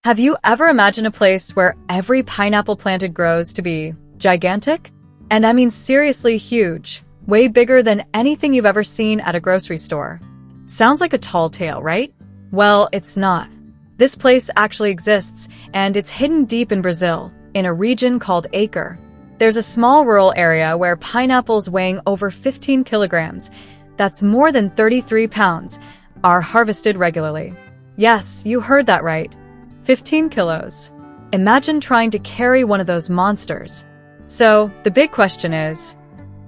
Have you ever imagined a place where every pineapple planted grows to be gigantic? And I mean seriously huge, way bigger than anything you've ever seen at a grocery store. Sounds like a tall tale, right? Well, it's not. This place actually exists, and it's hidden deep in Brazil, in a region called Acre. There's a small rural area where pineapples weighing over 15 kilograms, that's more than 33 pounds, are harvested regularly. Yes, you heard that right. 15 kilos. Imagine trying to carry one of those monsters. So, the big question is,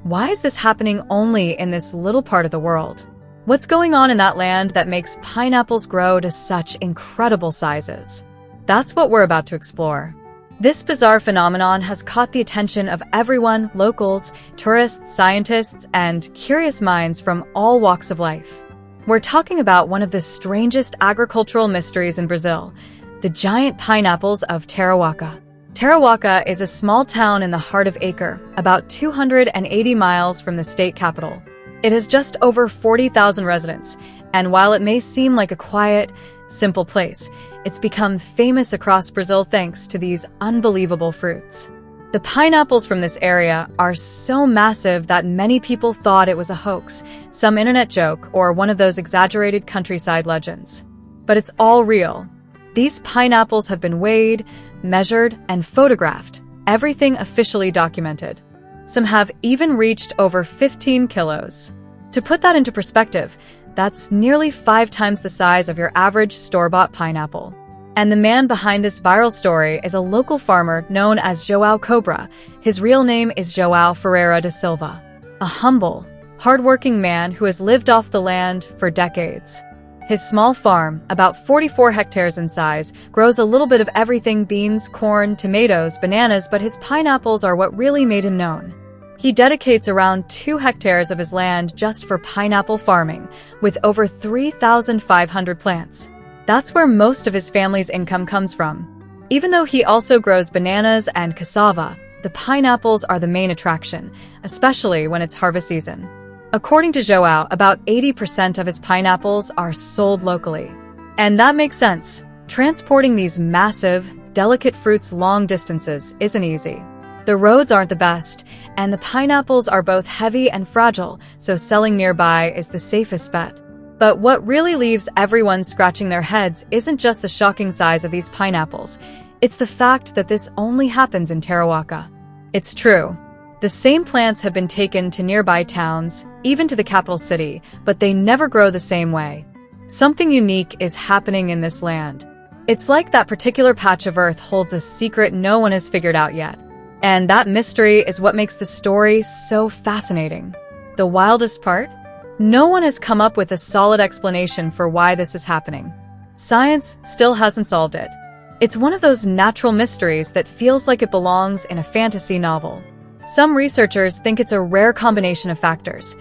why is this happening only in this little part of the world? What's going on in that land that makes pineapples grow to such incredible sizes? That's what we're about to explore. This bizarre phenomenon has caught the attention of everyone, locals, tourists, scientists, and curious minds from all walks of life. We're talking about one of the strangest agricultural mysteries in Brazil, the giant pineapples of Terawaka. Terawaka is a small town in the heart of Acre, about 280 miles from the state capital. It has just over 40,000 residents, and while it may seem like a quiet, simple place, it's become famous across Brazil thanks to these unbelievable fruits. The pineapples from this area are so massive that many people thought it was a hoax, some internet joke, or one of those exaggerated countryside legends. But it's all real. These pineapples have been weighed, measured, and photographed, everything officially documented. Some have even reached over 15 kilos. To put that into perspective, that's nearly 5 times the size of your average store-bought pineapple. And the man behind this viral story is a local farmer known as João Cobra. His real name is João Ferreira da Silva, a humble, hardworking man who has lived off the land for decades. His small farm, about 44 hectares in size, grows a little bit of everything: beans, corn, tomatoes, bananas, but his pineapples are what really made him known. He dedicates around 2 hectares of his land just for pineapple farming, with over 3,500 plants. That's where most of his family's income comes from. Even though he also grows bananas and cassava, the pineapples are the main attraction, especially when it's harvest season. According to João, about 80% of his pineapples are sold locally. And that makes sense. Transporting these massive, delicate fruits long distances isn't easy. The roads aren't the best, and the pineapples are both heavy and fragile, so selling nearby is the safest bet. But what really leaves everyone scratching their heads isn't just the shocking size of these pineapples. It's the fact that this only happens in Terawaka. It's true. The same plants have been taken to nearby towns, even to the capital city, but they never grow the same way. Something unique is happening in this land. It's like that particular patch of earth holds a secret no one has figured out yet. And that mystery is what makes the story so fascinating. The wildest part? No one has come up with a solid explanation for why this is happening. Science still hasn't solved it. It's one of those natural mysteries that feels like it belongs in a fantasy novel. Some researchers think it's a rare combination of factors: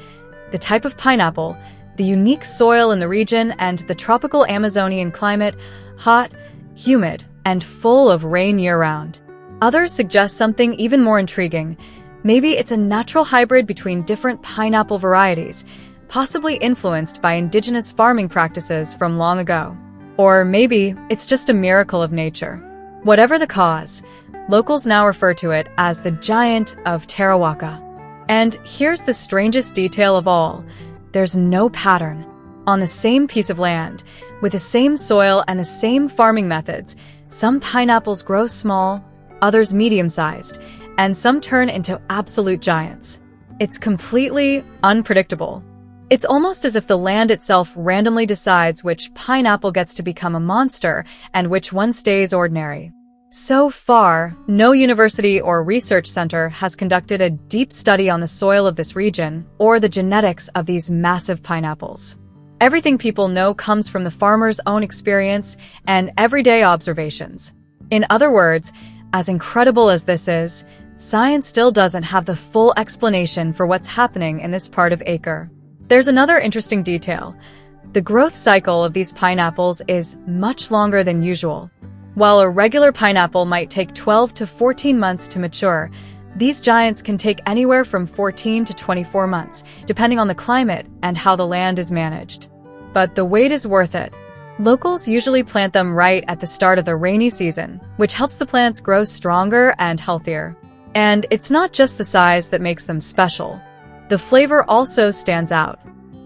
the type of pineapple, the unique soil in the region, and the tropical Amazonian climate, hot, humid, and full of rain year-round. Others suggest something even more intriguing. Maybe it's a natural hybrid between different pineapple varieties, possibly influenced by indigenous farming practices from long ago. Or maybe it's just a miracle of nature. Whatever the cause, locals now refer to it as the Giant of Terawaka. And here's the strangest detail of all. There's no pattern. On the same piece of land, with the same soil and the same farming methods, some pineapples grow small, others medium-sized, and some turn into absolute giants. It's completely unpredictable. It's almost as if the land itself randomly decides which pineapple gets to become a monster and which one stays ordinary. So far, no university or research center has conducted a deep study on the soil of this region or the genetics of these massive pineapples. Everything people know comes from the farmer's own experience and everyday observations. In other words, as incredible as this is, science still doesn't have the full explanation for what's happening in this part of Acre. There's another interesting detail. The growth cycle of these pineapples is much longer than usual. While a regular pineapple might take 12 to 14 months to mature, these giants can take anywhere from 14 to 24 months, depending on the climate and how the land is managed. But the wait is worth it. Locals usually plant them right at the start of the rainy season, which helps the plants grow stronger and healthier. And it's not just the size that makes them special. The flavor also stands out.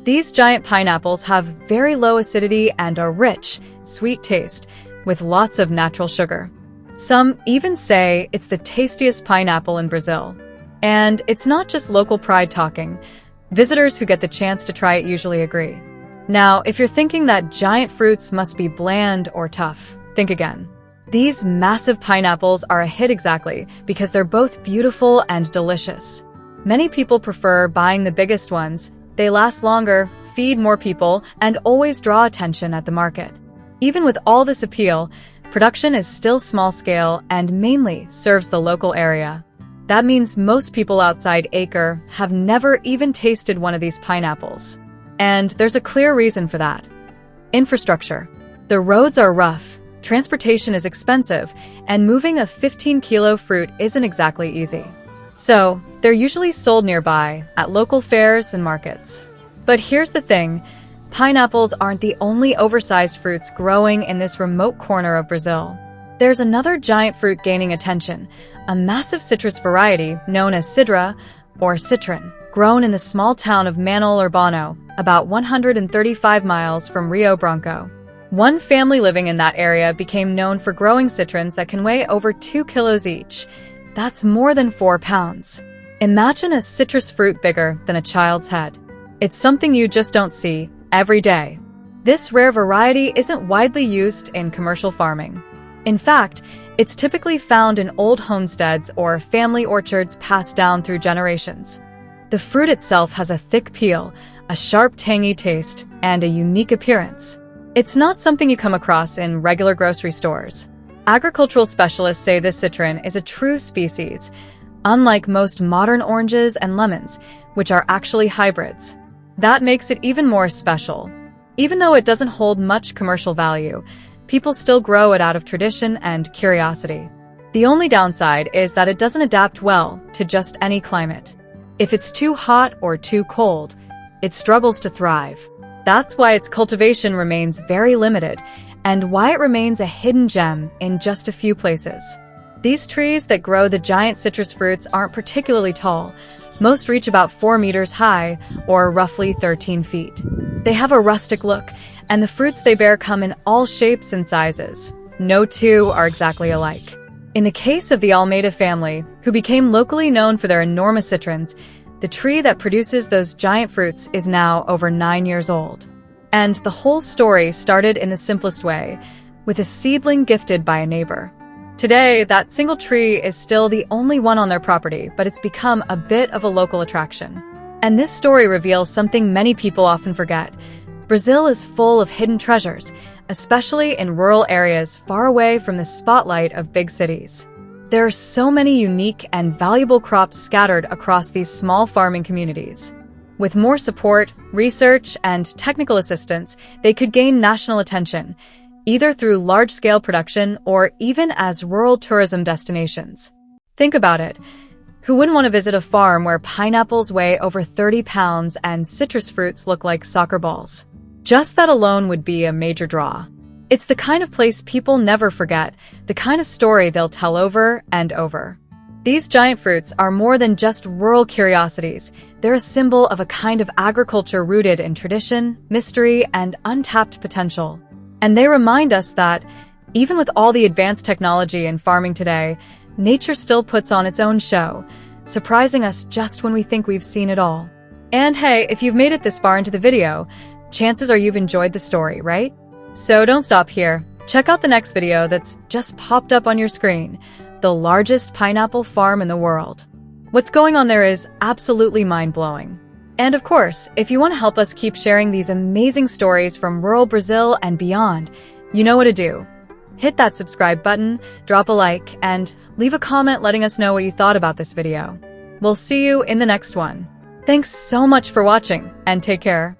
These giant pineapples have very low acidity and a rich, sweet taste, with lots of natural sugar. Some even say it's the tastiest pineapple in Brazil. And it's not just local pride talking. Visitors who get the chance to try it usually agree. Now, if you're thinking that giant fruits must be bland or tough, think again. These massive pineapples are a hit exactly because they're both beautiful and delicious. Many people prefer buying the biggest ones. They last longer, feed more people, and always draw attention at the market. Even with all this appeal, production is still small-scale and mainly serves the local area. That means most people outside Acre have never even tasted one of these pineapples. And there's a clear reason for that. Infrastructure. The roads are rough, transportation is expensive, and moving a 15-kilo fruit isn't exactly easy. So, they're usually sold nearby, at local fairs and markets. But here's the thing, pineapples aren't the only oversized fruits growing in this remote corner of Brazil. There's another giant fruit gaining attention, a massive citrus variety known as cidra, or citron, grown in the small town of Manoel Urbano, about 135 miles from Rio Branco. One family living in that area became known for growing citrons that can weigh over 2 kilos each. That's more than 4 pounds. Imagine a citrus fruit bigger than a child's head. It's something you just don't see every day. This rare variety isn't widely used in commercial farming. In fact, it's typically found in old homesteads or family orchards passed down through generations. The fruit itself has a thick peel, a sharp tangy taste, and a unique appearance. It's not something you come across in regular grocery stores. Agricultural specialists say this citron is a true species, unlike most modern oranges and lemons, which are actually hybrids. That makes it even more special. Even though it doesn't hold much commercial value, people still grow it out of tradition and curiosity. The only downside is that it doesn't adapt well to just any climate. If it's too hot or too cold, it struggles to thrive. That's why its cultivation remains very limited, and why it remains a hidden gem in just a few places. These trees that grow the giant citrus fruits aren't particularly tall. Most reach about 4 meters high, or roughly 13 feet. They have a rustic look, and the fruits they bear come in all shapes and sizes. No two are exactly alike. In the case of the Almeida family, who became locally known for their enormous citrons, the tree that produces those giant fruits is now over 9 years old. And the whole story started in the simplest way, with a seedling gifted by a neighbor. Today, that single tree is still the only one on their property, but it's become a bit of a local attraction. And this story reveals something many people often forget. Brazil is full of hidden treasures, especially in rural areas far away from the spotlight of big cities. There are so many unique and valuable crops scattered across these small farming communities. With more support, research, and technical assistance, they could gain national attention, either through large-scale production or even as rural tourism destinations. Think about it. Who wouldn't want to visit a farm where pineapples weigh over 30 pounds and citrus fruits look like soccer balls? Just that alone would be a major draw. It's the kind of place people never forget, the kind of story they'll tell over and over. These giant fruits are more than just rural curiosities. They're a symbol of a kind of agriculture rooted in tradition, mystery, and untapped potential. And they remind us that, even with all the advanced technology in farming today, nature still puts on its own show, surprising us just when we think we've seen it all. And hey, if you've made it this far into the video, chances are you've enjoyed the story, right? So don't stop here. Check out the next video that's just popped up on your screen, the largest pineapple farm in the world. What's going on there is absolutely mind-blowing. And of course, if you want to help us keep sharing these amazing stories from rural Brazil and beyond, you know what to do. Hit that subscribe button, drop a like, and leave a comment letting us know what you thought about this video. We'll see you in the next one. Thanks so much for watching, and take care.